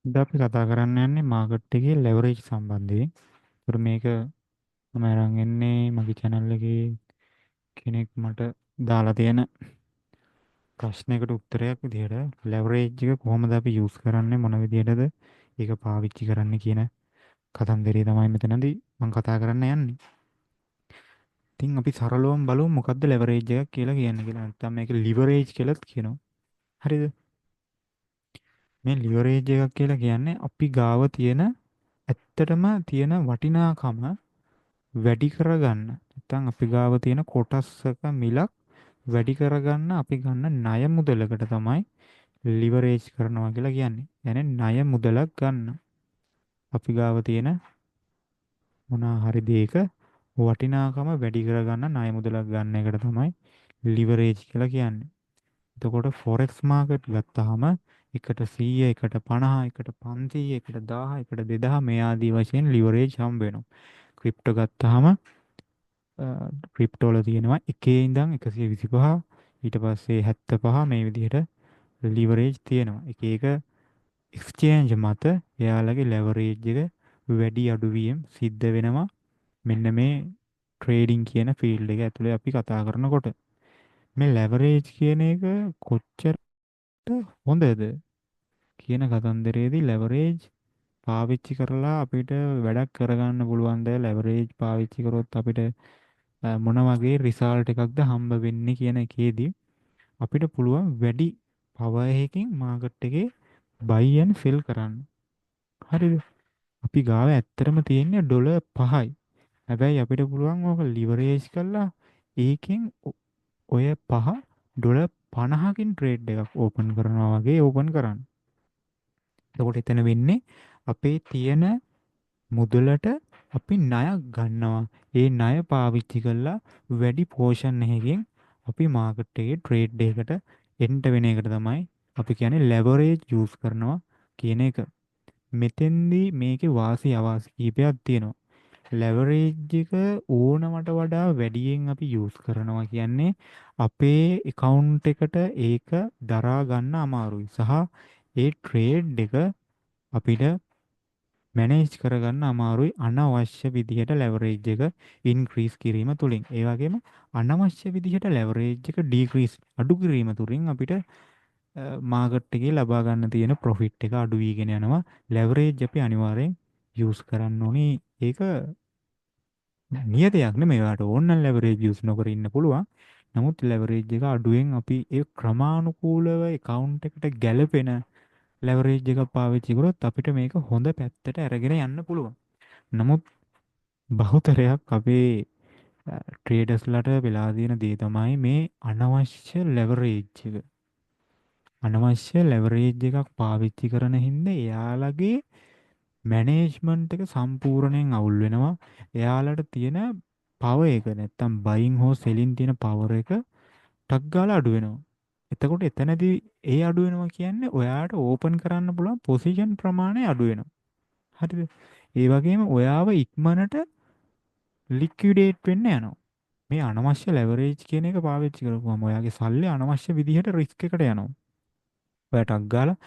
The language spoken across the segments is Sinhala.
අද අපි කතා කරන්න යන්නේ මාකට් එකේ ලෙවරේජ් සම්බන්ධයෙන්. ඒතර මේක මම අරන් එන්නේ මගේ channel එකේ කෙනෙක් මට දාලා තියෙන ප්‍රශ්නයකට උත්තරයක් විදිහට ලෙවරේජ් එක කොහොමද අපි යූස් කරන්නේ මොන විදිහටද ඒක පාවිච්චි කරන්න කියන කතන්දරය තමයි මෙතනදී මම කතා කරන්න යන්නේ. ඉතින් අපි සරලවම බලමු මොකද්ද ලෙවරේජ් එකක් කියලා කියන්නේ කියලා. නැත්නම් මේක ලිවරේජ් කියලාත් කියනවා. හරිද? මේ ලිවරේජ් එකක් කියලා කියන්නේ අපි ගාව තියෙන ඇත්තටම තියෙන වටිනාකම වැඩි කරගන්න. නැත්නම් අපි ගාව තියෙන කොටස්සක මිලක් වැඩි කරගන්න අපි ගන්න ණය මුදලකට තමයි ලිවරේජ් කරනවා කියලා කියන්නේ. يعني ණය මුදලක් ගන්න. අපි ගාව තියෙන මොනවා හරි දෙයක වටිනාකම වැඩි කරගන්න ණය මුදලක් ගන්න එකට තමයි ලිවරේජ් කියලා කියන්නේ. එතකොට ෆොරෙක්ස් මාකට් ගත්තාම එකට 100 එකට 50 එකට 500 එකට 1000 එකට 2000 මේ ආදී වශයෙන් ලිවරේජ් හම්බ වෙනවා. ක්‍රිප්ටෝ ගත්තාම ක්‍රිප්ටෝ වල තියෙනවා 1 ඉඳන් 125 ඊට පස්සේ 75 මේ විදිහට ලිවරේජ් තියෙනවා. එක එක එක්ස්චේන්ජ් මත එයාලගේ ලෙවරේජ් එක වැඩි අඩු වීම සිද්ධ වෙනවා. මෙන්න මේ ට්‍රේඩින් කියන ෆීල්ඩ් එක ඇතුලේ අපි කතා කරනකොට මේ ලෙවරේජ් කියන එක කොච්චර හොඳද කියන කතන්දරයේදී ලෙවරේජ් පාවිච්චි කරලා අපිට වැඩක් කරගන්න පුළුවන්ද ලෙවරේජ් පාවිච්චි කරොත් අපිට මොන වගේ රිසල්ට් එකක්ද හම්බ වෙන්නේ කියන එකේදී අපිට පුළුවන් වැඩි පවර් එකකින් මාකට් එකේ බයි ඇන්ඩ් සෙල් කරන්න. හරිද? අපි ගාව ඇත්තටම තියෙන්නේ ඩොලර් 5යි. හැබැයි අපිට පුළුවන් ඕක ලිවරේජ් කරලා ඒකෙන් ඔය 5 ඩොලර් 50කින් ට්‍රේඩ් එකක් ඕපන් කරනවා වගේ ඕපන් කරන්න. එතකොට එතන වෙන්නේ අපේ තියෙන මුදලට අපි ණයක් ගන්නවා. ඒ ණය පාවිච්චි කරලා වැඩි පෝෂන් එකකින් අපි මාකට් එකේ ට්‍රේඩ් එකකට එන්ට වෙන එකට තමයි අපි කියන්නේ ලෙවරේජ් යූස් කරනවා කියන එක. මෙතෙන්දී මේකේ වාසි අවාසි කීපයක් තියෙනවා. ලෙවරේජ් එක ඕනමට වඩා වැඩියෙන් අපි යූස් කරනවා කියන්නේ අපේ account එකට ඒක දරා ගන්න අමාරුයි. සහ ඒ ට්‍රේඩ් එක අපිට මැනේජ් කරගන්න අමාරුයි අනවශ්‍ය විදිහට ලෙවරේජ් එක ඉන්ක්‍රීස් කිරීම තුලින්. ඒ වගේම අනවශ්‍ය විදිහට ලෙවරේජ් එක ඩික්‍රීස් අඩු කිරීම තුලින් අපිට මාකට් එකේ ලබා ගන්න තියෙන ප්‍රොෆිට් එක අඩු වීගෙන යනවා. ලෙවරේජ් අපි අනිවාර්යෙන් යූස් කරන්න ඕනේ. ඒක නියතයක් නෙමෙයි. ඔයාලට ඕන නම් ලෙවරේජ් යූස් නොකර ඉන්න පුළුවන්. නමුත් ලෙවරේජ් එක අඩුවෙන් අපි ඒ ක්‍රමානුකූලව account එකට ගැළපෙන ලෙවරේජ් එකක් පාවිච්චි කරොත් අපිට මේක හොඳ පැත්තට අරගෙන යන්න පුළුවන්. නමුත් බහුතරයක් අපේ ට්‍රේඩර්ස්ලට වෙලා තියෙන දේ තමයි මේ අනවශ්‍ය ලෙවරේජ් එක. අනවශ්‍ය ලෙවරේජ් එකක් පාවිච්චි කරන හින්දා එයාලගේ මැනේජ්මන්ට් එක සම්පූර්ණයෙන් අවුල් වෙනවා. එයාලට තියෙන පවර් එක නැත්තම් බයින් හෝ සෙලින් තියෙන පවර් එක ටක් ගාලා අඩු වෙනවා. එතකොට එතනදී ඒ අඩු වෙනවා කියන්නේ ඔයාට ඕපන් කරන්න පුළුවන් පොසිෂන් ප්‍රමාණය අඩු වෙනවා. හරිද? ඒ වගේම ඔයාව ඉක්මනට ලික්විඩේට් වෙන්න යනවා. මේ අනවශ්‍ය ලෙවරේජ් කියන එක පාවිච්චි කරපුවම ඔයාගේ සල්ලි අනවශ්‍ය විදිහට රිස්ක් එකට යනවා. ඔයාට ටක් ගාලා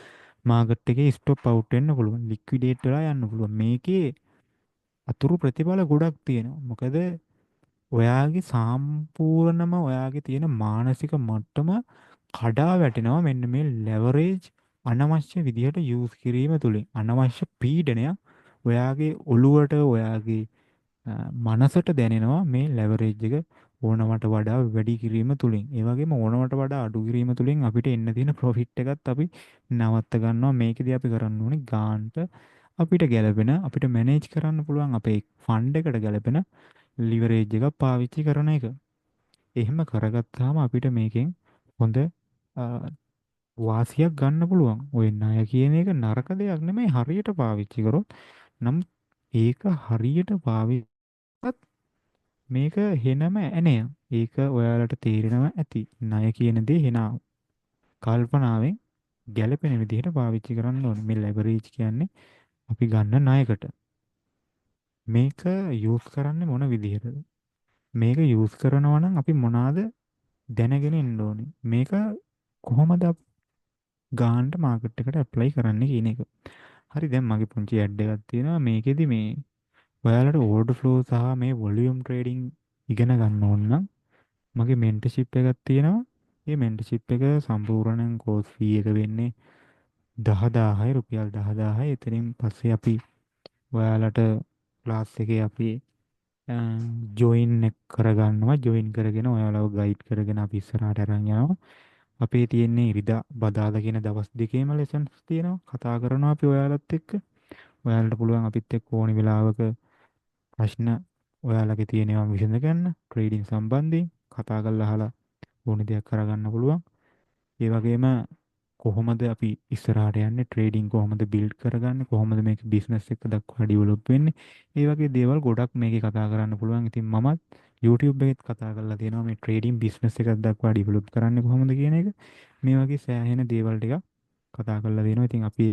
මාකට් එකේ ස්ටොප් අවුට් වෙන්න පුළුවන්. ලික්විඩේට් වෙලා යන්න පුළුවන්. මේකේ අතුරු ප්‍රතිඵල ගොඩක් තියෙනවා. මොකද ඔයාගේ සම්පූර්ණම ඔයාගේ තියෙන මානසික මට්ටම කඩා වැටෙනවා මෙන්න මේ ලෙවරේජ් අනවශ්‍ය විදිහට යූස් කිරීම තුලින්. අනවශ්‍ය පීඩනයක් ඔයාගේ ඔළුවට ඔයාගේ මනසට දැනෙනවා මේ ලෙවරේජ් එක ඕනමට වඩා වැඩි කිරීම තුලින්. ඒ වගේම ඕනමට වඩා අඩු කිරීම තුලින් අපිට එන්න තියෙන ප්‍රොෆිට් එකත් අපි නවත්ත ගන්නවා. මේකදී අපි කරන්න ඕනේ ගාන්ට අපිට ගැළපෙන අපිට මැනේජ් කරන්න පුළුවන් අපේ ෆන්ඩ් එකට ගැළපෙන ලිවරේජ් එකක් පාවිච්චි කරන එක. එහෙම කරගත්තාම අපිට මේකෙන් හොඳ වාසියක් ගන්න පුළුවන්. ඔය ණය කියන එක නරක දෙයක් නෙමෙයි හරියට පාවිච්චි කරොත්. නම් ඒක හරියට පාවිච්චි මේක හෙනම ඇනය. ඒක ඔයාලට තේරෙනවා ඇති. ණය කියන දේ හෙනාව. කල්පනාවෙන් ගැළපෙන විදිහට පාවිච්චි කරන්න ඕනේ. මේ ලෙවරේජ් කියන්නේ අපි ගන්න ණයකට. මේක යූස් කරන්නේ මොන විදිහටද? මේක යූස් කරනවා නම් අපි මොනවාද දැනගෙන ඉන්න ඕනේ. මේක කොහොමද ගාන්ට මාකට් එකට ඇප්ලයි කරන්න කියන එක. හරි දැන් මගේ පුංචි ඇඩ් එකක් තියෙනවා මේකෙදි මේ ඔයාලට ඕඩර් ෆ්ලෝ සහ මේ වොලියුම් ට්‍රේඩින් ඉගෙන ගන්න ඕන නම් මගේ මෙන්ටර්ෂිප් එකක් තියෙනවා. මේ මෙන්ටර්ෂිප් එක සම්පූර්ණයෙන් කෝස් ෆී එක වෙන්නේ 10000යි රුපියල් 10000යි. එතනින් පස්සේ අපි ඔයාලට ක්ලාස් එකේ අපි ජොයින් එක කරගන්නවා. ජොයින් කරගෙන ඔයාලව ගයිඩ් කරගෙන අපි ඉස්සරහට අරන් යනවා. අපේ තියෙන්නේ ඉරිදා බදාදා කියන දවස් දෙකේම ලෙසන්ස් තියෙනවා. කතා කරනවා අපි ඔයාලත් එක්ක. ඔයාලට පුළුවන් අපිත් එක්ක ඕනි වෙලාවක ප්‍රශ්න ඔයාලගේ තියෙනවා විසඳ ගන්න. ට්‍රේඩින් සම්බන්ධයෙන් කතා කරලා අහලා ඕනි දෙයක් කරගන්න පුළුවන්. ඒ වගේම කොහොමද අපි ඉස්සරහට යන්නේ ට්‍රේඩින් කොහොමද බිල්ඩ් කරගන්නේ කොහොමද මේක බිස්නස් එක දක්වා ඩෙවලොප් වෙන්නේ ඒ වගේ දේවල් ගොඩක් මේකේ කතා කරන්න පුළුවන්. ඉතින් මමත් YouTube එකෙත් කතා කරලා තියෙනවා මේ ට්‍රේඩින් බිස්නස් එකක් දක්වා ඩෙවලොප් කරන්නේ කොහොමද කියන එක. මේ වගේ සෑහෙන දේවල් ටිකක් කතා කරලා දෙනවා. ඉතින් අපි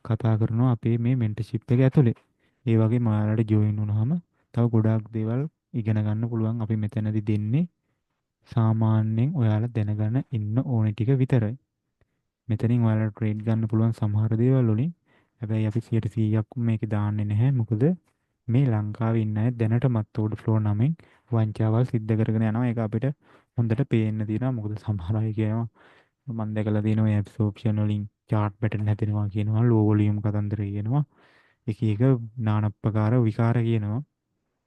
කතා කරනවා අපේ මේ මෙන්ටර්ෂිප් එක ඇතුලේ. ඒ වගේම ඔයාලට ජොයින් වුණාම තව ගොඩාක් දේවල් ඉගෙන ගන්න පුළුවන්. අපි මෙතනදී දෙන්නේ සාමාන්‍යයෙන් ඔයාලා දැනගෙන ඉන්න ඕනි ටික විතරයි. මෙතනින් ඔයාලට ට්‍රේඩ් ගන්න පුළුවන් සමහර දේවල් වලින්. හැබැයි අපි 100%ක් මේක දාන්නේ නැහැ. මොකද මේ ලංකාවේ ඉන්න අය දැනටමත් ඕඩර් ෆ්ලෝ නමින් වංචාවල් සිද්ධ කරගෙන යනවා. ඒක අපිට හොඳට පේන්න තියෙනවා. මොකද සමහර අය කියනවා මම දැකලා තියෙනවා මේ ඇබ්සෝප්ෂන් වලින් chart pattern හැදෙනවා කියනවා. low volume කතන්දර කියනවා. එක එක নানা ප්‍රකාර විකාර කියනවා.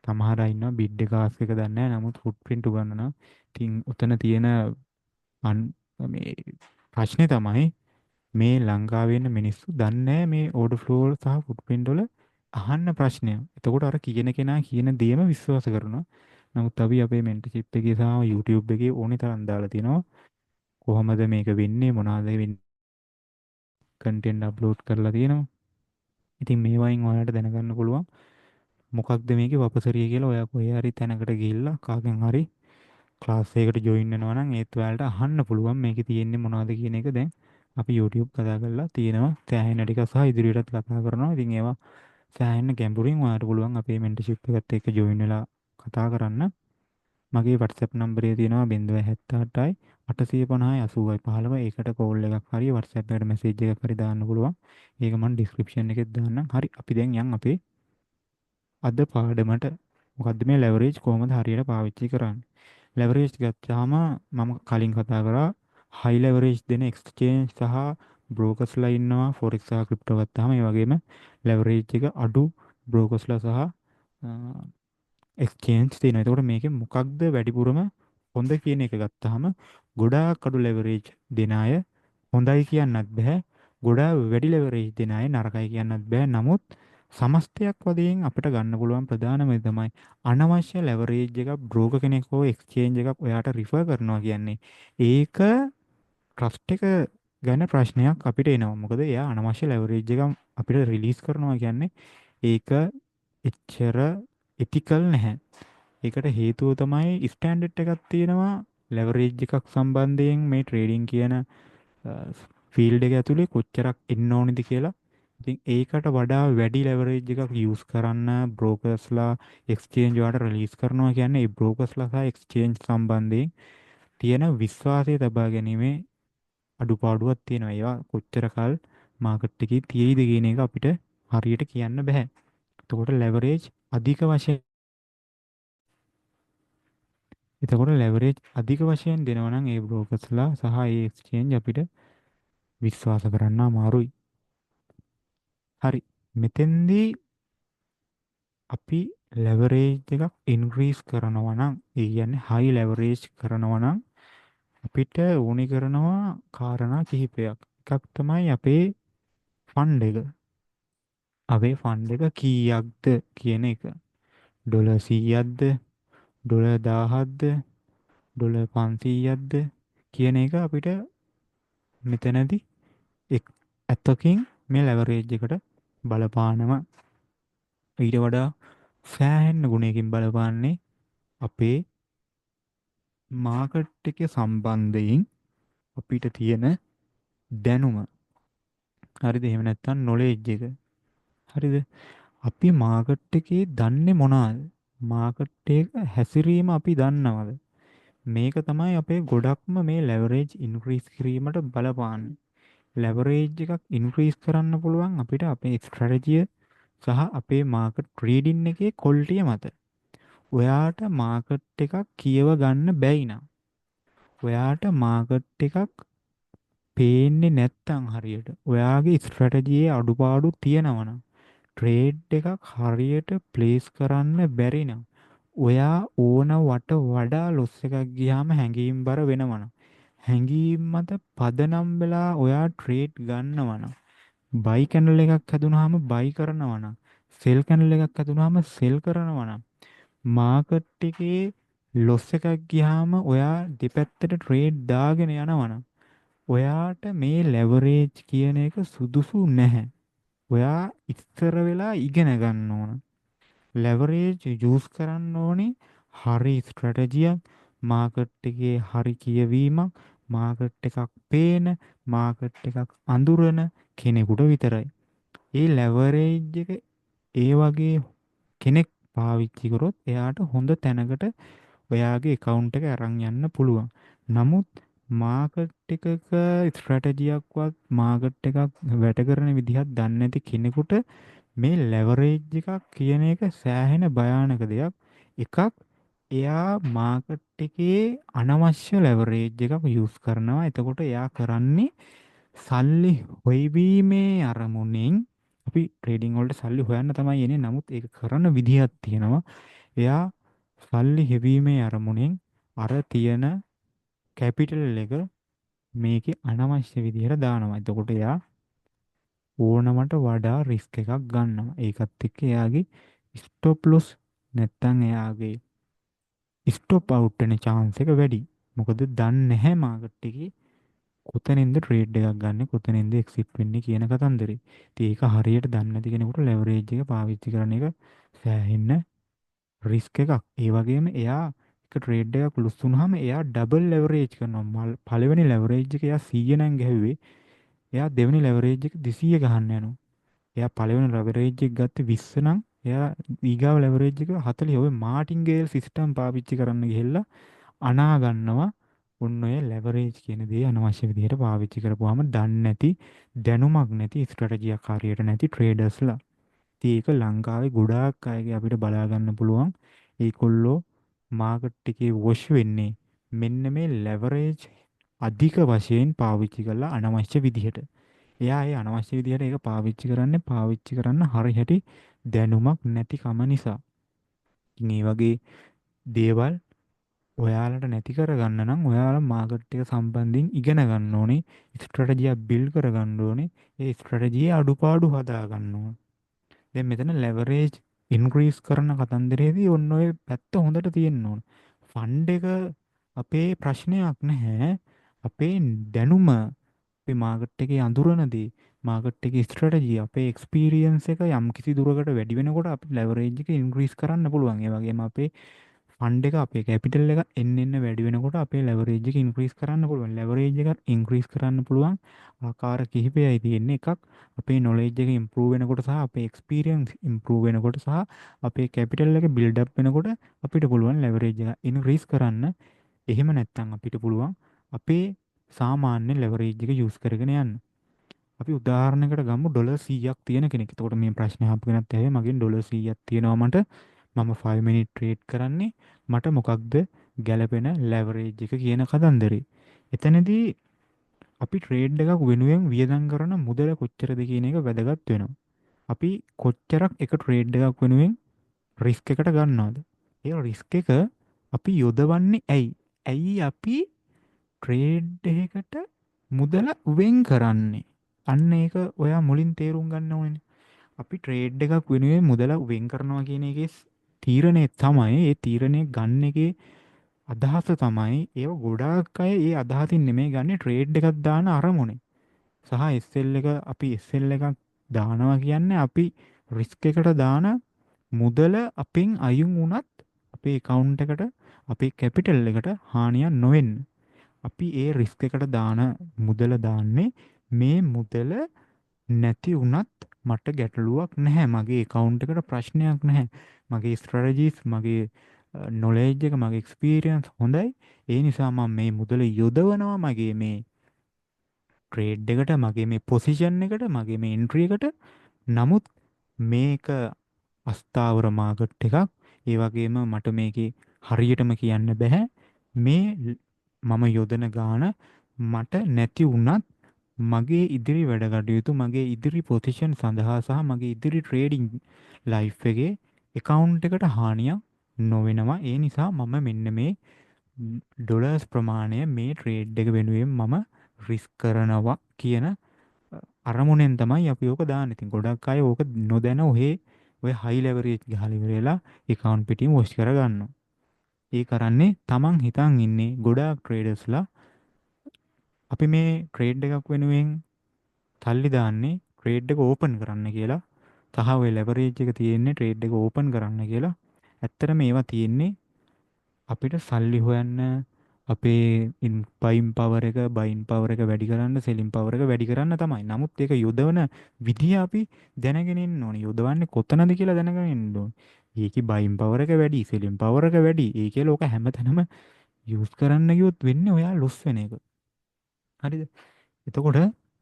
සමහර අය ඉන්නවා බිඩ් එක ආස්ක එක දන්නේ නැහැ. නමුත් ෆුට්ප්‍රින්ට් උගන්වනවා. ඉතින් උතන තියෙන මේ ප්‍රශ්නේ තමයි මේ ලංකාවේ ඉන්න මිනිස්සු දන්නේ මේ ඕඩර් ෆ්ලෝ වල සහ ෆුට්ප්‍රින්ට් වල අහන්න ප්‍රශ්නය. එතකොට අර කියන කෙනා කියන දේම විශ්වාස කරනවා. නමුත් අපි අපේ මෙන්ටර්ෂිප් එකේ සහ YouTube එකේ ඕනේ තරම් දාලා තිනවා. කොහොමද මේක වෙන්නේ මොනවාද වෙන්නේ කන්ටෙන්ට් අප්ලෝඩ් කරලා තියෙනවා. ඉතින් මේවායින් ඔයාලට දැනගන්න පුළුවන් මොකක්ද මේකේ වපසරිය කියලා. ඔයා කොහේ හරි තැනකට ගිහිල්ලා කාගෙන් හරි ක්ලාස් එකකට ජොයින් වෙනවා නම් ඒත් ඔයාලට අහන්න පුළුවන් මේකේ තියෙන්නේ මොනවද කියන එක. දැන් අපි YouTube කතා කරලා තියෙනවා සෑහෙන ටික සහ ඉදිරියටත් කතා කරනවා. ඉතින් ඒවා සෑහෙන ගැඹුරින් ඔයාලට පුළුවන් අපේ මෙන්ටර්ෂිප් එකත් එක්ක ජොයින් වෙලා කතා කරන්න. මගේ WhatsApp නම්බරය තියෙනවා 078යි 850යි 80යි 15. ඒකට කෝල් එකක් හරි WhatsApp එකට මැසේජ් එකක් හරි දාන්න පුළුවන්. ඒක මම ඩිස්ක්‍රිප්ෂන් එකෙත් දාන්නම්. හරි අපි දැන් යන් අපේ අද පාඩමට. මොකද්ද මේ ලෙවරේජ් කොහොමද හරියට පාවිච්චි කරන්නේ? ලෙවරේජ් ගත්තාම මම කලින් කතා කරා හයි ලෙවරේජ් දෙන එක්ස්චේන්ජ් සහ බ්‍රෝකර්ස්ලා ඉන්නවා. ෆොරෙක්ස් සහ ක්‍රිප්ටෝ ගත්තාම ඒ වගේම ලෙවරේජ් එක අඩු බ්‍රෝකර්ස්ලා සහ එක්ස්චේන්ජ් තියෙනවා. එතකොට මේකේ මොකක්ද වැඩිපුරම හොඳ කියන එක ගත්තාම ගොඩාක් අඩු ලෙවරේජ් දෙන අය හොඳයි කියන්නත් බෑ. ගොඩාක් වැඩි ලෙවරේජ් දෙන අය නරකයි කියන්නත් බෑ. නමුත් සමස්තයක් වශයෙන් අපිට ගන්න පුළුවන් ප්‍රධානම දේ තමයි අනවශ්‍ය ලෙවරේජ් එකක් බ්‍රෝකර් කෙනෙක් හෝ එක්ස්චේන්ජ් එකක් ඔයාට රිෆර් කරනවා කියන්නේ. ඒක ට්‍රස්ට් එක ගැන ප්‍රශ්නයක් අපිට එනවා. මොකද එයා අනවශ්‍ය ලෙවරේජ් එකක් අපිට රිලීස් කරනවා කියන්නේ ඒක එච්චර එතිකල් නැහැ. ඒකට හේතුව තමයි ස්ටෑන්ඩඩ් එකක් තියෙනවා ලෙවරේජ් එකක් සම්බන්ධයෙන් මේ ට්‍රේඩින් කියන ෆීල්ඩ් එක ඇතුලේ කොච්චරක් එන්න ඕනිද කියලා. ඉතින් ඒකට වඩා වැඩි ලෙවරේජ් එකක් යූස් කරන්න බ්‍රෝකර්ස්ලා එක්ස්චේන්ජ් වලට රිලීස් කරනවා කියන්නේ ඒ බ්‍රෝකර්ස්ලා සහ එක්ස්චේන්ජ් සම්බන්ධයෙන් තියෙන විශ්වාසය තබා ගැනීමේ අඩුපාඩුවක් තියෙනවා. ඒවා කොච්චර කල් මාකට් එකේ තියෙයිද කියන එක අපිට හරියට කියන්න බෑ. එතකොට ලෙවරේජ් අධික වශයෙන් දෙනවා නම් ඒ බ්‍රෝකර්ස්ලා සහ ඒ එක්ස්චේන්ජ් අපිට විශ්වාස කරන්න අමාරුයි. හරි. මෙතෙන්දී අපි ලෙවරේජ් එකක් ඉන්ක්‍රීස් කරනවා නම් ඒ කියන්නේ හයි ලෙවරේජ් කරනවා නම් අපිට ඕනි කරනවා කාරණා කිහිපයක්. එකක් තමයි අපේ ෆන්ඩ් එක. අපේ ෆන්ඩ් එක කීයක්ද කියන එක. ඩොලර් 100ක්ද ඩොලර් 1000ක්ද ඩොලර් 500ක්ද කියන එක අපිට මෙතනදී ඇත්තකින් මේ ලෙවරේජ් එකට බලපානවා. ඊට වඩා සෑහෙන ගුණයකින් බලපාන්නේ අපේ මාකට් එක සම්බන්ධයෙන් අපිට තියෙන දැනුම. හරිද? එහෙම නැත්නම් නොලෙජ් එක. හරිද? අපි මාකට් එකේ දන්නේ මොනවද? මාකට් එක හැසිරීම අපි දන්නවද? මේක තමයි අපේ ගොඩක්ම මේ ලෙවරේජ් ඉන්ක්‍රීස් කිරීමට බලපාන්නේ. ලෙවරේජ් එකක් ඉන්ක්‍රීස් කරන්න පුළුවන් අපිට අපේ ස්ට්‍රැටජිය සහ අපේ මාකට් ට්‍රේඩින් එකේ ක්වොලිටිය මත. ඔයාට මාකට් එකක් කියව ගන්න බැයි නම්, ඔයාට මාකට් එකක් පේන්නේ නැත්තම් හරියට, ඔයාගේ ස්ට්‍රැටජියේ අඩුපාඩු තියෙනවා නම්, ට්‍රේඩ් එකක් හරියට ප්ලේස් කරන්න බැරි නම්, ඔයා ඕනවට වඩා ලොස් එකක් ගියාම හැංගීම් බර වෙනවනම්, හැංගීම් මත පදනම් වෙලා ඔයා ට්‍රේඩ් ගන්නවනම්, බයි කැනල් එකක් හැදුනහම බයි කරනවනම්, සෙල් කැනල් එකක් හැදුනහම සෙල් කරනවනම්, මාකට් එකේ ලොස් එකක් ගියාම ඔයා දෙපැත්තට ට්‍රේඩ් දාගෙන යනවනම්, ඔයාට මේ ලෙවරේජ් කියන එක සුදුසු නැහැ. ඔයා ඉස්සර වෙලා ඉගෙන ගන්න ඕන. ලෙවරේජ් යූස් කරන්න ඕනේ හරි ස්ට්‍රැටජියක්, මාකට් එකේ හරි කියවීමක්, මාකට් එකක් පේන, මාකට් එකක් අඳුරන කෙනෙකුට විතරයි. ඒ ලෙවරේජ් එක ඒ වගේ කෙනෙක් පාවිච්චි කරොත් එයාට හොඳ තැනකට ඔයාගේ account එක අරන් යන්න පුළුවන්. නමුත් මාකට් එකක ස්ට්‍රැටජියක්වත් මාකට් එකක් වැඩ කරන විදිහක් දන්නේ නැති කෙනෙකුට මේ ලෙවරේජ් එකක් කියන එක සෑහෙන භයානක දෙයක්. එකක්, එයා මාකට් එකේ අනවශ්‍ය ලෙවරේජ් එකක් යූස් කරනවා. එතකොට එයා කරන්නේ සල්ලි හොයවීමේ අරමුණෙන්, අපි ට්‍රේඩින් වලට සල්ලි හොයන්න තමයි එන්නේ. නමුත් ඒක කරන විදිහක් තියෙනවා. එයා සල්ලි හෙවීමේ අරමුණෙන් අර තියෙන කැපිටල් එක මේකේ අනවශ්‍ය විදිහට දානවා. එතකොට එයා ඕනමට වඩා රිස්ක් එකක් ගන්නවා. ඒකත් එක්ක එයාගේ ස්ටොප් ලොස් නැත්තම් එයාගේ ස්ටොප් අවුට් වෙන chance එක වැඩි. මොකද දන්නේ නැහැ මාකට් එකේ කොතනින්ද ට්‍රේඩ් එකක් ගන්න, කොතනින්ද එක්සිට් වෙන්නේ කියන කතන්දරේ. ඉතින් ඒක හරියට දන්නේ නැති කෙනෙකුට ලෙවරේජ් එක පාවිච්චි කරන එක සෑහෙන්න රිස්ක් එකක්. ඒ වගේම එයා එක ට්‍රේඩ් එකක් ලොස් වුනහම එයා ඩබල් ලෙවරේජ් කරනවා. පළවෙනි ලෙවරේජ් එක එයා 100 නම් ගැහුවේ, එයා දෙවෙනි ලෙවරේජ් එක 200 ගහන්න යනවා. එයා පළවෙනි ලෙවරේජ් එක ගත්තේ 20 නම්, එයා ඊගාව ලෙවරේජ් එක 40. ඔය මාටින්ගේල් සිස්ටම් පාවිච්චි කරන්න ගිහිල්ලා අනා ගන්නවා. ඔන්න ඔය ලෙවරේජ් කියන දේ අනවශ්‍ය විදිහට පාවිච්චි කරපුවාම දන්නේ නැති, දැනුමක් නැති, ස්ට්‍රැටජියක් හරියට නැති ට්‍රේඩර්ස්ලා. ඉතින් ඒක ලංකාවේ ගොඩාක් අයගේ අපිට බලා ගන්න පුළුවන්. ඒකොල්ලෝ මාකට් එකේ වොෂ් වෙන්නේ මෙන්න මේ ලෙවරේජ් අධික වශයෙන් පාවිච්චි කරලා අනවශ්‍ය විදිහට. එයා ඒ අනවශ්‍ය විදිහට ඒක පාවිච්චි කරන්න හරියට දැනුමක් නැති කම නිසා. ඉතින් මේ වගේ දේවල් ඔයාලට නැති කරගන්න නම් ඔයාලා මාකට් එක සම්බන්ධයෙන් ඉගෙන ගන්න ඕනේ. ස්ට්‍රැටජියක් බිල්ඩ් කරගන්න ඕනේ. ඒ ස්ට්‍රැටජියේ අඩුපාඩු හදා ගන්න ඕනේ. දැන් මෙතන ලෙවරේජ් ඉන්ක්‍රීස් කරන කතන්දරේදී ඔන්න ඔය පැත්ත හොඳට තියෙන්න ඕන. ෆන්ඩ් එක අපේ ප්‍රශ්නයක් නැහැ. අපේ දැනුම, අපේ මාකට් එකේ අඳුරන දේ, මාකට් එකේ ස්ට්‍රැටජි, අපේ එක්ස්පීරියන්ස් එක යම් කිසි දුරකට වැඩි වෙනකොට අපිට ලෙවරේජ් එක ඉන්ක්‍රීස් කරන්න පුළුවන්. ඒ වගේම අපේ ෆන්ඩ් එක, අපේ කැපිටල් එක එන්න වැඩි වෙනකොට අපේ ලෙවරේජ් එක ඉන්ක්‍රීස් කරන්න පුළුවන්. ලෙවරේජ් එක ඉන්ක්‍රීස් කරන්න පුළුවන් ආකාර කිහිපයයි තියෙන්නේ. එකක්, අපේ නොලෙජ් එක ඉම්ප්‍රූව් වෙනකොට සහ අපේ එක්ස්පීරියන්ස් ඉම්ප්‍රූව් වෙනකොට සහ අපේ කැපිටල් එක බිල්ඩ් අප් වෙනකොට අපිට පුළුවන් ලෙවරේජ් එක ඉන්ක්‍රීස් කරන්න. එහෙම නැත්නම් අපිට පුළුවන් අපේ සාමාන්‍ය ලෙවරේජ් එක යූස් කරගෙන යන්න. අපි උදාහරණයකට ගමු ඩොලර් 100ක් තියෙන කෙනෙක්. එතකොට මේ ප්‍රශ්නේ අහපු කෙනත් ඇහුවේ මගෙන් ඩොලර් 100ක් තියෙනවා මට. මම 5 මිනිත් ට්‍රේඩ් කරන්නේ. මට මොකක්ද ගැළපෙන ලෙවරේජ් එක කියන කතන්දරේ. එතනදී අපි ට්‍රේඩ් එකක් වෙනුවෙන් වියදම් කරන මුදල කොච්චරද කියන එක වැදගත් වෙනවා. අපි කොච්චරක් එක ට්‍රේඩ් එකක් වෙනුවෙන් රිස්ක් එකට ගන්නවද? ඒ රිස්ක් එක අපි යොදවන්නේ ඇයි? ඇයි අපි ට්‍රේඩ් එකකට මුදල වෙන් කරන්නේ? අන්න ඒක ඔයා මුලින් තේරුම් ගන්න ඕනේ. අපි ට්‍රේඩ් එකක් වෙනුවෙන් මුදල වෙන් කරනවා කියන එකේ තීරණය තමයි, ඒ තීරණය ගන්න එකේ අදහස තමයි, ඒව ගොඩාක් අය ඒ අදහසින් නෙමෙයි ගන්නේ ට්‍රේඩ් එකක් දාන අරමුණේ. සහ SL එක, අපි SL එකක් දානවා කියන්නේ අපි රිස්ක් එකට දාන මුදල අපෙන් අයින් වුණත් අපේ account එකට, අපේ කැපිටල් එකට හානියක් නොවෙන්න. අපි ඒ රිස්ක් එකට දාන මුදල දාන්නේ මේ මුදල නැති වුණත් මට ගැටලුවක් නැහැ. මගේ account එකට ප්‍රශ්නයක් නැහැ. මගේ ස්ට්‍රැටජිස්, මගේ නොලෙජ් එක, මගේ එක්ස්පීරියන්ස් හොඳයි. ඒ නිසා මම මේ මුදල යොදවනවා මගේ මේ ට්‍රේඩ් එකට මගේ මේ පොසිෂන් එකට මගේ මේ එන්ට්‍රි එකට. නමුත් මේක අස්ථාවර මාකට් එකක්. ඒ වගේම මට මේකේ හරියටම කියන්න බෑ. මේ මම යොදන ගාන මට නැති වුණත් මගේ ඉදිරි වැඩ කටයුතු මගේ ඉදිරි පොසිෂන් සඳහා සහ මගේ ඉදිරි ට්‍රේඩින් ලයිෆ් එකේ account එකට හානියක් නොවෙනවා. ඒ නිසා මම මෙන්න මේ ඩොලර්ස් ප්‍රමාණය මේ ට්‍රේඩ් එක වෙනුවෙන් මම රිස්ක් කරනවා කියන අරමුණෙන් තමයි අපි ඕක දාන්නේ. ඉතින් ගොඩක් අය ඕක නොදැන ඔය හයි ලෙවරේජ් ගහලා ඉවරලා account පිටින් වොෂ් කරගන්නවා. ඒ කරන්නේ තමන් හිතන් ඉන්නේ ගොඩාක් ට්‍රේඩර්ස්ලා අපි මේ ට්‍රේඩ් එකක් වෙනුවෙන් තල්ලි දාන්නේ ට්‍රේඩ් එක ඕපන් කරන්න කියලා. සහ ඔය ලෙවරේජ් එක තියෙන්නේ ට්‍රේඩ් එක ඕපන් කරන්න කියලා. ඇත්තටම මේවා තියෙන්නේ අපිට සල්ලි හොයන්න අපේ බයින් පවර් එක වැඩි කරන්න සෙලින් පවර් එක වැඩි කරන්න තමයි. නමුත් ඒක යොදවන විදිය අපි දැනගෙන ඉන්න ඕනේ. යොදවන්නේ කොතනද කියලා දැනගෙන ඉන්න ඕනේ. ඒකේ බයින් පවර් එක වැඩි, සෙලින් පවර් එක වැඩි. ඒකේ ලෝක හැමතැනම යූස් කරන්න ගියොත් වෙන්නේ ඔයා ලොස් වෙන එක. හරිද? එතකොට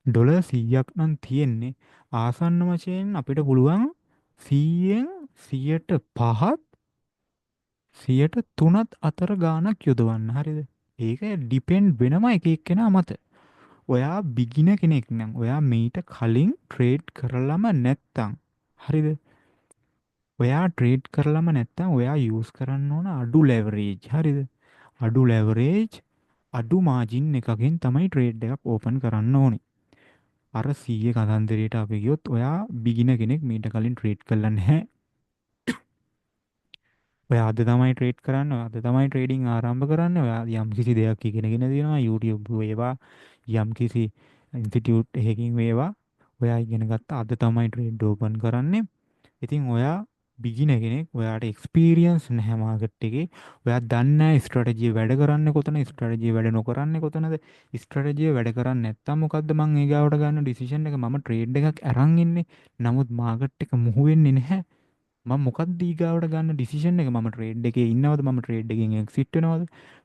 ඩොලර් 100ක් නම් තියෙන්නේ ආසන්න වශයෙන් අපිට පුළුවන් 100න් 105ත් 103ත් අතර ගාණක් යොදවන්න. හරිද? ඒක ඩිපෙන්ඩ් වෙනවා එක එක්කෙනා මත. ඔයා බිගින කෙනෙක් නම් ඔයා මීට කලින් ට්‍රේඩ් කරලම නැත්තම් හරිද? ඔයා ට්‍රේඩ් කරලම නැත්තම් ඔයා යූස් කරන්න ඕන අඩු ලෙවරේජ්. හරිද? අඩු ලෙවරේජ් අඩු මාජින් එකකින් තමයි ට්‍රේඩ් එකක් ඕපන් කරන්න ඕනේ. අර 100 කතන්දරයට අපි ගියොත් ඔයා බිගින කෙනෙක් මීට කලින් ට්‍රේඩ් කරලා නැහැ. ඔයා අද තමයි ට්‍රේඩ් කරන්න, අද තමයි ට්‍රේඩින් ආරම්භ කරන්න. ඔයා යම්කිසි දෙයක් ඉගෙනගෙන තියෙනවා YouTube වේවා යම්කිසි ඉන්ස්ටිටියුට් එකකින් වේවා. ඔයා ඉගෙන ගත්තා අද තමයි ට්‍රේඩ් ඕපන් කරන්නේ. ඉතින් ඔයා බිගින කෙනෙක් ඔයාට එක්ස්පීරියන්ස් නැහැ මාකට් එකේ. ඔයා දන්නේ නැහැ ස්ට්‍රැටජිය වැඩ කරන්නේ කොතන, ස්ට්‍රැටජිය වැඩ නොකරන්නේ කොතනද, ස්ට්‍රැටජිය වැඩ කරන්නේ නැත්තම් මොකද්ද මං ඊගාවට ගන්න ඩිසිෂන් එක. මම ට්‍රේඩ් එකක් අරන් ඉන්නේ. නමුත් මාකට් එක මුහු වෙන්නේ නැහැ. මම මොකක්ද ඊගාවට ගන්න ඩිසිෂන් එක. මම ට්‍රේඩ් එකේ ඉන්නවද, මම ට්‍රේඩ් එකෙන් එක්සිට් වෙනවද,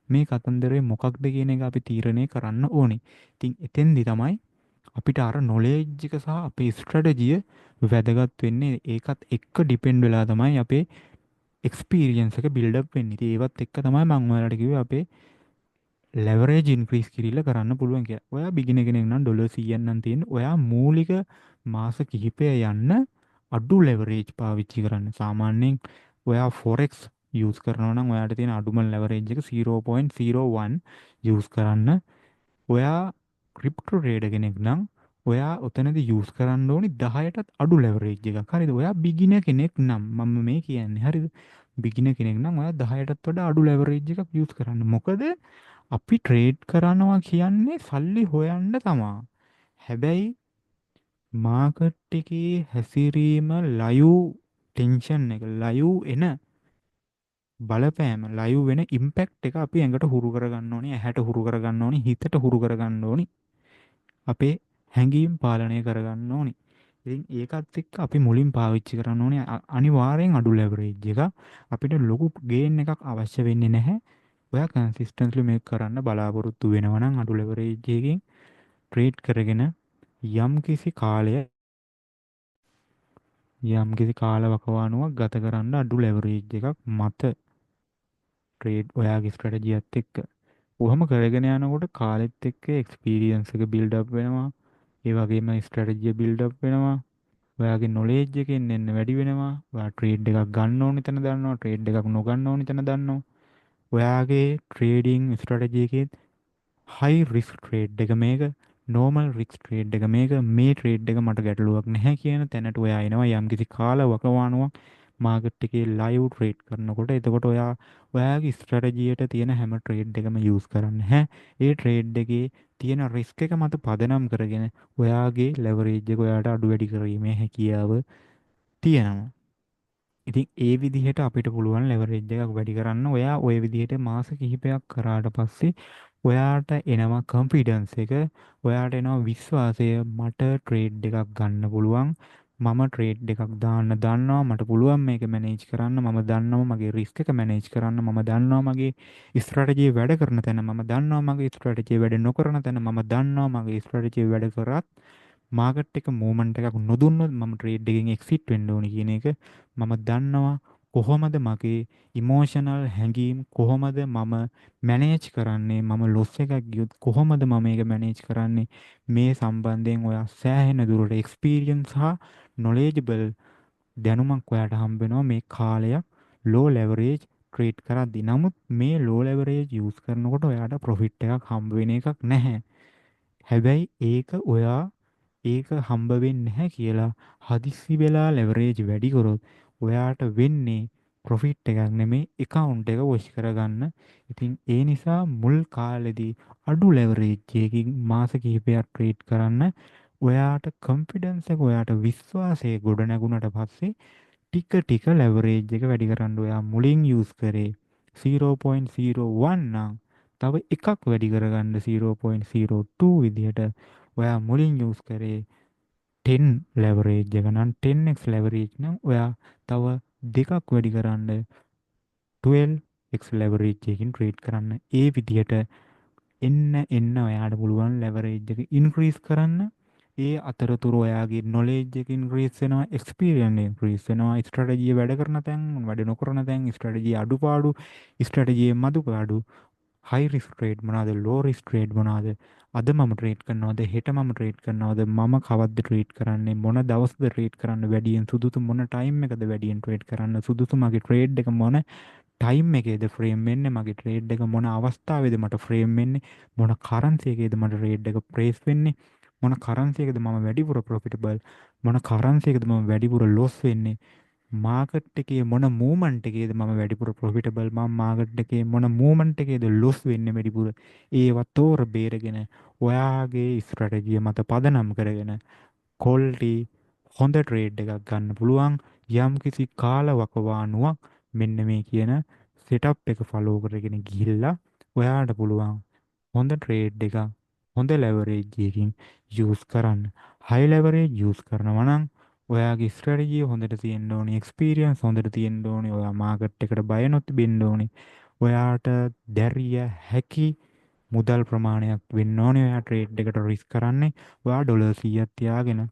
මේ කතන්දරේ මොකක්ද කියන එක අපි තීරණය කරන්න ඕනේ. ඉතින් එතෙන්දි තමයි අපිට අර නොලෙජ් එක සහ අපේ ස්ට්‍රැටජිය වැදගත් වෙන්නේ. ඒකත් එක්ක ඩිපෙන්ඩ් වෙලා තමයි අපේ එක්ස්පීරියන්ස් එක බිල්ඩ් අප් වෙන්නේ. ඉතින් ඒවත් එක්ක තමයි මම ඔයාලට කිව්වේ අපේ ලෙවරේජ් ඉන්ක්‍රීස් කිරිල්ල කරන්න පුළුවන් කියලා. ඔයා බිගින කෙනෙක් නම් ඩොලර් 100ක් නම් තියෙන. ඔයා මූලික මාස කිහිපය යන්න අඩු ලෙවරේජ් පාවිච්චි කරන්න. සාමාන්‍යයෙන් ඔයා ෆොරෙක්ස් යූස් කරනවා නම් ඔයාට තියෙන අඩුම ලෙවරේජ් එක 0.01 යූස් කරන්න. ඔයා ක්‍රිප්ටෝ ට්‍රේඩර් කෙනෙක් නම් ඔයා ඔතනදී යූස් කරන්න ඕනි 10ටත් අඩු ලෙවරේජ් එකක්. හරිද? ඔයා බිගිනර් කෙනෙක් නම් මම මේ කියන්නේ. හරිද? බිගිනර් කෙනෙක් නම් ඔයා 10ටත් වඩා අඩු ලෙවරේජ් එකක් යූස් කරන්න. මොකද අපි ට්‍රේඩ් කරනවා කියන්නේ සල්ලි හොයන්න තමා. හැබැයි මාකට් එකේ හැසිරීම ලයිව් ටෙන්ෂන් එක ලයිව් එන බලපෑම ලයිව් වෙන ඉම්පැක්ට් එක අපි ඇඟට හුරු කරගන්න ඕනේ, ඇහැට හුරු කරගන්න ඕනේ, හිතට හුරු කරගන්න ඕනේ. අපේ හැඟීම් පාලනය කරගන්න ඕනේ. ඉතින් ඒකත් එක්ක අපි මුලින් පාවිච්චි කරන්න ඕනේ අනිවාර්යෙන් අඩු ලෙවරේජ් එක. අපිට ලොකු ගේන් එකක් අවශ්‍ය වෙන්නේ නැහැ. ඔයා කන්සිස්ටන්ට්ලි මේක කරන්න බලාපොරොත්තු වෙනවා නම් අඩු ලෙවරේජ් එකකින් ට්‍රේඩ් කරගෙන යම්කිසි කාලවකවානුවක් ගත කරන්න අඩු ලෙවරේජ් එකක් මත ට්‍රේඩ් ඔයාගේ ස්ට්‍රැටජියත් එක්ක. කොහොම කරගෙන යනකොට කාලෙත් එක්ක එක්ස්පීරියන්ස් එක බිල්ඩ් අප් වෙනවා. ඒ වගේම ස්ට්‍රැටජිය බිල්ඩ් අප් වෙනවා. ඔයාගේ නොලෙජ් එකෙන් එන්න වැඩි වෙනවා. ඔයා ට්‍රේඩ් එකක් ගන්න ඕනි තැන දන්නවා, ට්‍රේඩ් එකක් නොගන්න ඕනි තැන දන්නවා. ඔයාගේ ට්‍රේඩින් ස්ට්‍රැටජි එකේ හයි රිස්ක් ට්‍රේඩ් එක මේක, නෝමල් රිස්ක් ට්‍රේඩ් එක මේක, මේ ට්‍රේඩ් එක මට ගැටලුවක් නැහැ කියන තැනට ඔයා එනවා යම්කිසි කාල වකවානුවක් මාකට් එකේ ලයිව් ට්‍රේඩ් කරනකොට. එතකොට ඔයාගේ ස්ට්‍රැටජියට තියෙන හැම ට්‍රේඩ් එකම යූස් කරන්න හැ. ඒ ට්‍රේඩ් එකේ තියෙන රිස්ක් එක මත පදනම් කරගෙන ඔයාගේ ලෙවරේජ් එක ඔයාට අඩු වැඩි කිරීමේ හැකියාව තියෙනවා. ඉතින් ඒ විදිහට අපිට පුළුවන් ලෙවරේජ් එකක් වැඩි කරන්න. ඔයා ওই විදිහට මාස කිහිපයක් කරාට පස්සේ ඔයාට එනවා කොන්ෆිඩන්ස් එක, ඔයාට එනවා විශ්වාසය මට ට්‍රේඩ් එකක් ගන්න පුළුවන්, මම ට්‍රේඩ් එකක් දාන්න දන්නවා මට පුළුවන් මේක මැනේජ් කරන්න මම දන්නවා මගේ රිස්ක් එක මැනේජ් කරන්න මම දන්නවා මගේ ස්ට්‍රැටජි වැඩ කරන තැන මම දන්නවා මගේ ස්ට්‍රැටජි වැඩ නොකරන තැන මම දන්නවා මගේ ස්ට්‍රැටජි වැඩ කරත් මාකට් එක මූවමන්ට් එකක් නොදුන්නොත් මම ට්‍රේඩ් එකෙන් එක්සිට් වෙන්න ඕනි කියන එක මම දන්නවා කොහොමද මගේ ඉමෝෂනල් හැඟීම් කොහොමද මම මැනේජ් කරන්නේ මම ලොස් එකක් ගියොත් කොහොමද මම මේක මැනේජ් කරන්නේ මේ සම්බන්ධයෙන් ඔයා සෑහෙන දුරට එක්ස්පීරියන්ස් හා නොලේජබල් දැනුමක් ඔයාට හම්බ වෙනවා මේ කාලයක් ලෝ ලෙවරේජ් ට්‍රේඩ් කරද්දී. නමුත් මේ ලෝ ලෙවරේජ් යූස් කරනකොට ඔයාට ප්‍රොෆිට් එකක් හම්බ වෙන එකක් නැහැ. හැබැයි ඒක හම්බ වෙන්නේ නැහැ කියලා හදිස්සි වෙලා ලෙවරේජ් වැඩි කරොත් ඔයාට වෙන්නේ ප්‍රොෆිට් එකක් නෙමෙයි account එක වොෂ් කරගන්න. ඉතින් ඒ නිසා මුල් කාලෙදී අඩු ලෙවරේජ් එකකින් මාස කිහිපයක් ට්‍රේඩ් කරන්න. ඔයාට කොන්ෆිඩන්ස් එක ඔයාට විශ්වාසය ගොඩ නැගුණට පස්සේ ටික ටික ලෙවරේජ් එක වැඩි කරන්න. ඔයා මුලින් යූස් කරේ 0.01 නම් තව එකක් වැඩි කරගන්න 0.02 විදිහට ඔයා මුලින් යූස් කරේ 10 ලෙවරේජ් එක නම් 10x ලෙවරේජ් නම් ඔයා තව දෙකක් වැඩි කරන්න 12x ලෙවරේජ් එකකින් ට්‍රේඩ් කරන්න. ඒ විදිහට එන්න ඔයාට පුළුවන් ලෙවරේජ් එක ඉන්ක්‍රීස් කරන්න. ඒ අතරතුර ඔයාගේ නොලෙජ් එක ඉන්ක්‍රීස් වෙනවා, එක්ස්පීරියන්ස් ඉන්ක්‍රීස් වෙනවා, ස්ට්‍රැටජිය වැඩ කරන තැන්, වැඩ නොකරන තැන්, ස්ට්‍රැටජිය අඩුපාඩු, ස්ට්‍රැටජියේ මදුපාඩු, හයි රිස්ක් ට්‍රේඩ් මොනවාද, ලෝ රිස්ක් ට්‍රේඩ් මොනවාද, අද මම ට්‍රේඩ් කරනවද, හෙට මම ට්‍රේඩ් කරනවද, මම කවද්ද ට්‍රේඩ් කරන්නේ, මොන දවස්ද ට්‍රේඩ් කරන්න වැඩියෙන් සුදුසු, මොන ටයිම් එකද වැඩියෙන් ට්‍රේඩ් කරන්න සුදුසු, මගේ ට්‍රේඩ් එක මොන ටයිම් එකේද ෆ්‍රේම් වෙන්නේ මගේ ට්‍රේඩ් එක මොන අවස්ථාවේද මට ෆ්‍රේම් වෙන්නේ මොන කරන්සි එකේද මට ට්‍රේඩ් එක ප්‍රේස් වෙන්නේ මොන කරන්සි එකේද මම වැඩිපුර ප්‍රොෆිටබල් මොන කරන්සි එකේද මම වැඩිපුර ලොස් වෙන්නේ මාකට් එකේ මොන මූවමන්ට් එකේද මම වැඩිපුර ප්‍රොෆිටබල් මම මාකට් එකේ මොන මූවමන්ට් එකේද ලොස් වෙන්නේ වැඩිපුර ඒව තෝර බේරගෙන ඔයාගේ ස්ට්‍රැටජිය මත පදනම් කරගෙන කොල්ටි හොඳ ට්‍රේඩ් එකක් ගන්න පුළුවන් යම් කිසි කාලවකවානුවක් මෙන්න මේ කියන සෙටප් එක ෆලෝ කරගෙන ගිහිල්ලා ඔයාට පුළුවන් හොඳ ට්‍රේඩ් එකක් හොඳ ලෙවරේජ් එකකින් යූස් කරන්න. හයි ලෙවරේජ් යූස් කරනවා නම් ඔයාගේ ස්ට්‍රැටජිය හොඳට තියෙන්න ඕනේ, එක්ස්පීරියන්ස් හොඳට තියෙන්න ඕනේ, ඔයා මාකට් එකට බය නොති වෙන්න ඕනේ. ඔයාට දැරිය හැකි මුදල් ප්‍රමාණයක් වෙන්න ඕනේ ඔයා ට්‍රේඩ් එකට රිස්ක් කරන්නේ. ඔයා ඩොලර් 100ක් තියාගෙන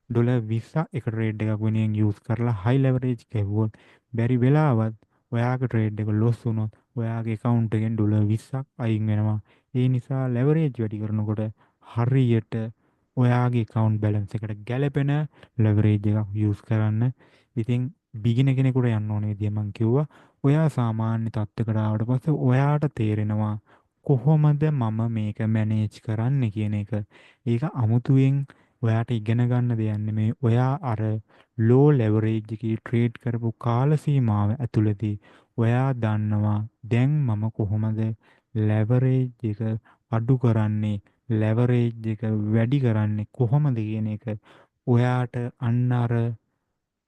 ඩොලර් 20ක් එක ට්‍රේඩ් එකක් වෙනුවෙන් යූස් කරලා හයි ලෙවරේජ් ගෙවුවොත් බැරි වෙලාවත් ඔයාගේ ට්‍රේඩ් එක ලොස් වුණොත් ඔයාගේ account එකෙන් ඩොලර් 20ක් අයින් වෙනවා. ඒ නිසා ලෙවරේජ් වැඩි කරනකොට හරියට ඔයාගේ account balance එකට ගැළපෙන ලෙවරේජ් එකක් යූස් කරන්න. ඉතින් බිගිනර් කෙනෙකුට යන්න ඕනේ විදිය මම කිව්වා. ඔයා සාමාන්‍ය තත්ත්වයකට ආවට පස්සේ ඔයාට තේරෙනවා කොහොමද මම මේක මැනේජ් කරන්න කියන එක. ඒක අමුතුවෙන් ඔයාට ඉගෙන ගන්න දෙයක් නෙමෙයි. ඔයා අර ලෝ ලෙවරේජ් එකේ ට්‍රේඩ් කරපු කාල සීමාව ඇතුළතදී ඔයා දන්නවා දැන් මම කොහොමද ලෙවරේජ් එක අඩු කරන්නේ ලෙවරේජ් එක වැඩි කරන්නේ කොහොමද කියන එක ඔයාට අන්න අර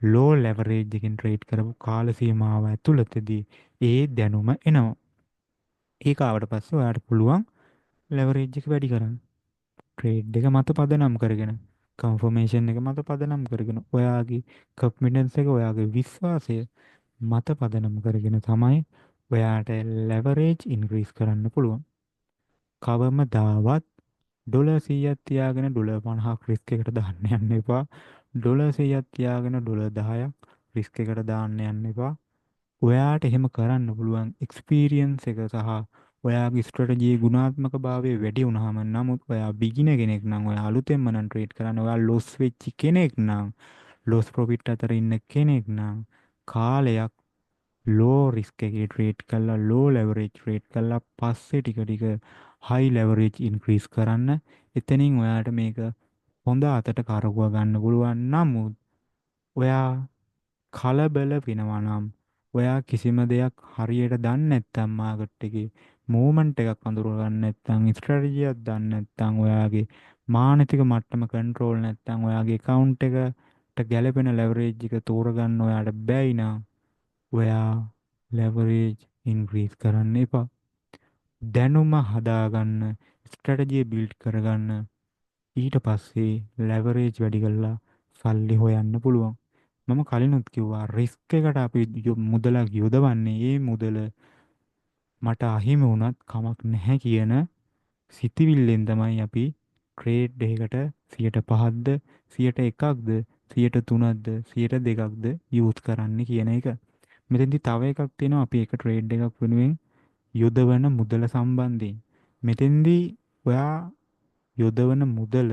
ලෝ ලෙවරේජ් එකකින් ට්‍රේඩ් කරපු කාල සීමාව ඇතුළතදී ඒ දැනුම එනවා. ඒක ආවට පස්සේ ඔයාට පුළුවන් ලෙවරේජ් එක වැඩි කරන්න. ට්‍රේඩ් එක මත පදනම් කරගෙන කන්ෆර්මේෂන් එක මත පදනම් කරගෙන ඔයාගේ කොන්ෆිඩන්ස් එක ඔයාගේ විශ්වාසය මත පදනම් කරගෙන තමයි ඔයාට ලෙවරේජ් ඉන්ක්‍රීස් කරන්න පුළුවන්. කවමදාවත් ඩොලර් 100ක් තියාගෙන ඩොලර් 50ක් රිස්ක් එකට දාන්න යන්න එපා. ඩොලර් 100ක් තියාගෙන ඩොලර් 10ක් රිස්ක් එකට දාන්න යන්න එපා. ඔයාට එහෙම කරන්න පුළුවන් එක්ස්පීරියන්ස් එක සහ ඔයාගේ ස්ට්‍රැටජියේ ගුණාත්මකභාවය වැඩි වුණාම නමුත් ඔයා බිගිනර් කෙනෙක් නම් ඔයා අලුතෙන්ම නම් ට්‍රේඩ් කරන්න ඔයා ලොස් වෙච්ච කෙනෙක් නම් ලොස් ප්‍රොෆිට් අතර ඉන්න කෙනෙක් නම් කාලයක් ලෝ රිස්ක් එකේ ට්‍රේඩ් කරලා ලෝ ලෙවරේජ් ට්‍රේඩ් කරලා පස්සේ ටික ටික හයි ලෙවරේජ් ඉන්ක්‍රීස් කරන්න. එතනින් ඔයාට මේක හොඳ අතට කරකව ගන්න පුළුවන්. නමුත් ඔයා කලබල වෙනවා නම් ඔයා කිසිම දෙයක් හරියට දන්නේ නැත්නම් මාකට් එකේ මූවමන්ට් එකක් අඳුර ගන්න නැත්නම් ස්ට්‍රැටජියක් දන්නේ නැත්නම් ඔයාගේ මානසික මට්ටම කන්ට්‍රෝල් නැත්නම් ඔයාගේ account එකට ගැළපෙන ලෙවරේජ් එක තෝරගන්න ඔයාට බැයි නම් ඔයා ලෙවරේජ් ඉන්ක්‍රීස් කරන්න එපා. දැනුම හදාගන්න, ස්ට්‍රැටජිය බිල්ඩ් කරගන්න ඊට පස්සේ ලෙවරේජ් වැඩි කරලා සල්ලි හොයන්න පුළුවන්. මම කලිනුත් කිව්වා රිස්ක් එකට අපි මුදලක් යොදවන්නේ ඒ මුදල මට අහිමි වුණත් කමක් නැහැ කියන සිතිවිල්ලෙන් තමයි අපි ට්‍රේඩ් එකකට 5%ද 1%ක්ද 3%ද 2%ද යූස් කරන්න කියන එක. මෙතෙන්දි තව එකක් තියෙනවා අපි එක ට්‍රේඩ් එකක් වෙනුවෙන් යොදවන මුදල සම්බන්ධයෙන්. මෙතෙන්දී ඔයා යොදවන මුදල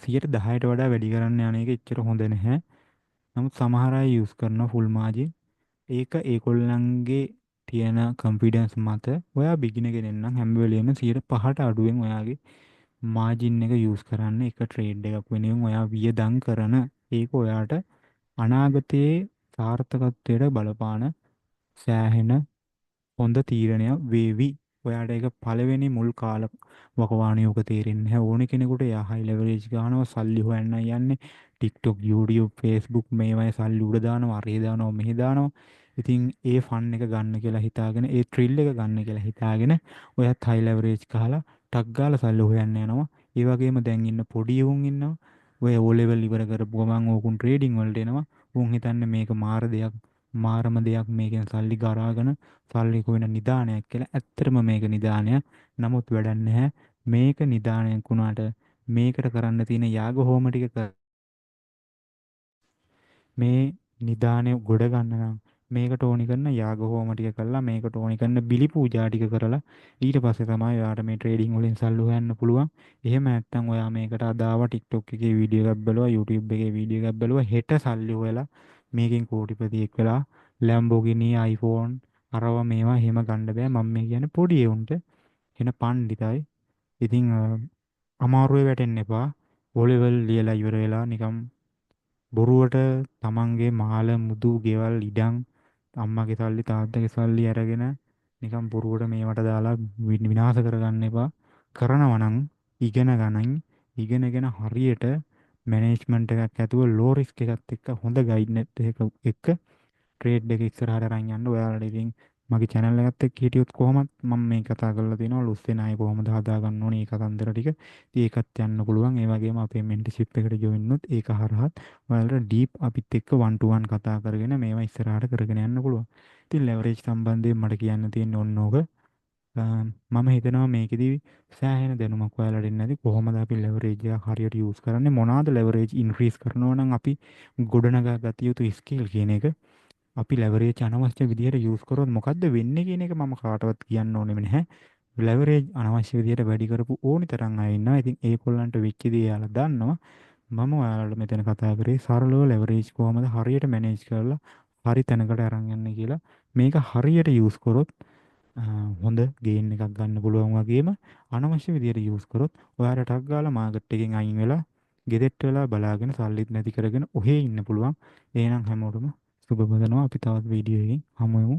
10%ට වඩා වැඩි කරන්න යන එක එච්චර හොඳ නැහැ. නමුත් සමහර අය යූස් කරන ෆුල් මාජින් ඒක ඒගොල්ලන්ගේ තියෙන කන්ෆිඩන්ස් මත ඔයා බිගින කෙනෙක් නම් හැම වෙලේම 5%ට අඩුවෙන් ඔයාගේ මාජින් එක යූස් කරන්න එක ට්‍රේඩ් එකක් වෙනුවෙන් ඔයා වියදම් කරන ඒක ඔයාට අනාගතයේ සාර්ථකත්වයට බලපාන සෑහෙන හොඳ තීරණයක් වේවි. ඔයාට ඒක පළවෙනි මුල් කාල වකවානුවක තේරෙන්නේ නැහැ. ඕන කෙනෙකුට එයා හයි ලෙවරේජ් ගන්නවා සල්ලි හොයන්න යන්නේ TikTok, YouTube, Facebook මේවයි සල්ලි උඩ දානවා, අරේ දානවා, මෙහෙ දානවා. ඉතින් ඒ ෆන් එක ගන්න කියලා හිතාගෙන, ඒ ත්‍රිල් එක ගන්න කියලා හිතාගෙන ඔයත් හයි ලෙවරේජ් ගහලා ටක් ගාලා සල්ලි හොයන්න යනවා. ඒ වගේම දැන් ඉන්න පොඩි උන් ඉන්නවා. ඔය O level ඉවර කරපු ගමන් ඕකුන් ට්‍රේඩින් වලට එනවා. උන් හිතන්නේ මේක මාර දෙයක්, මාරම දෙයක් මේකෙන් සල්ලි ගරාගෙන සල්ලි කොයින නිදානයක් කියලා. ඇත්තටම මේක නිදානයක්. නමුත් වැඩක් නැහැ. මේක නිදානයක් වුණාට මේකට කරන්න තියෙන යාග හෝම ටික මේ නිදානය ගොඩ ගන්න නම් මේකට ඕනි කරන යාග හෝම ටික කරලා මේකට ඕනි කරන බිලි පූජා ටික කරලා ඊට පස්සේ තමයි ඔයාට මේ ට්‍රේඩින් වලින් සල්ලි හොයන්න පුළුවන්. එහෙම නැත්නම් ඔයා මේකට අදාව TikTok එකේ වීඩියෝ එකක් බලුවා, YouTube එකේ වීඩියෝ එකක් බලුවා, හෙට සල්ලි හොයලා මේකෙන් කෝටිපතියෙක් වෙලා Lamborghini, iPhone අරව මේවා එහෙම ගන්න බෑ. මම මේ කියන්නේ පොඩි උන්ට එන පණ්ඩිතයි. ඉතින් අමාරුවේ වැටෙන්න එපා. වොලිවල් ලියලා ඉවර වෙලා නිකම් බොරුවට තමන්ගේ මාල මුදු ගෙවල් ඉඩම් අම්මගේ සල්ලි තාත්තගේ සල්ලි අරගෙන නිකම් බොරුවට මේවට දාලා විනාශ කරගන්න එපා. කරනවා නම් ඉගෙන ගනින්. ඉගෙනගෙන හරියට මැනේජ්මන්ට් එකක් ඇතුව ලෝ රිස්ක් එකත් එක්ක හොඳ ගයිඩ්නස් එකක් එක්ක ට්‍රේඩ් එක ඉස්සරහට අරන් යන්න. ඔයාලට ඉතින් මගේ channel එකත් එක්ක හිටියොත් කොහොමත් මම මේ කතා කරලා තියෙනවා ලුස්සෙන් ආයේ කොහොමද හදා ගන්න ඕනේ ඒ කතන්දර ටික. ඉතින් ඒකත් යන්න පුළුවන්. ඒ වගේම අපේ මෙන්ටර්ෂිප් එකට ජොයින් වුණොත් ඒක හරහත් ඔයාලට ඩීප් අපිත් එක්ක 1 to 1 කතා කරගෙන මේවා ඉස්සරහට කරගෙන යන්න පුළුවන්. ඉතින් ලෙවරේජ් සම්බන්ධයෙන් මට කියන්න තියෙන්නේ ඔන්න ඕක. මම හිතනවා මේකෙදි සෑහෙන දැනුමක් ඔයාලට එන්නේ නැති කොහොමද අපි ලෙවරේජ් එක හරියට යූස් කරන්නේ මොනවාද ලෙවරේජ් ඉන්ක්‍රීස් කරනවා නම් අපි ගොඩනගා ගත යුතු ස්කිල් කියන එක අපි ලෙවරේජ් අනවශ්‍ය විදිහට යූස් කරොත් මොකද්ද වෙන්නේ කියන එක මම කාටවත් කියන්න ඕනෙම නැහැ. ලෙවරේජ් අනවශ්‍ය විදිහට වැඩි කරපු ඕනි තරම් අය ඉන්නවා. ඉතින් ඒගොල්ලන්ට වෙච්ච දේ යාලා දන්නවා. මම ඔයාලට මෙතන කතා කරේ සරලව ලෙවරේජ් කොහොමද හරියට මැනේජ් කරලා හරි තැනකට අරන් යන්නේ කියලා. මේක හරියට යූස් කරොත් හොඳ ගේන් එකක් ගන්න පුළුවන් වගේම අනවශ්‍ය විදිහට යූස් කරොත් ඔයාලට ටක් ගාලා මාකට් එකෙන් අයින් වෙලා ගෙදෙට්ට වෙලා බලාගෙන සල්ලිත් නැති කරගෙන ඔහේ ඉන්න පුළුවන්. එහෙනම් හැමෝටම සුබ බදනවා අපි තවත් වීඩියෝ එකකින් හමු වෙමු.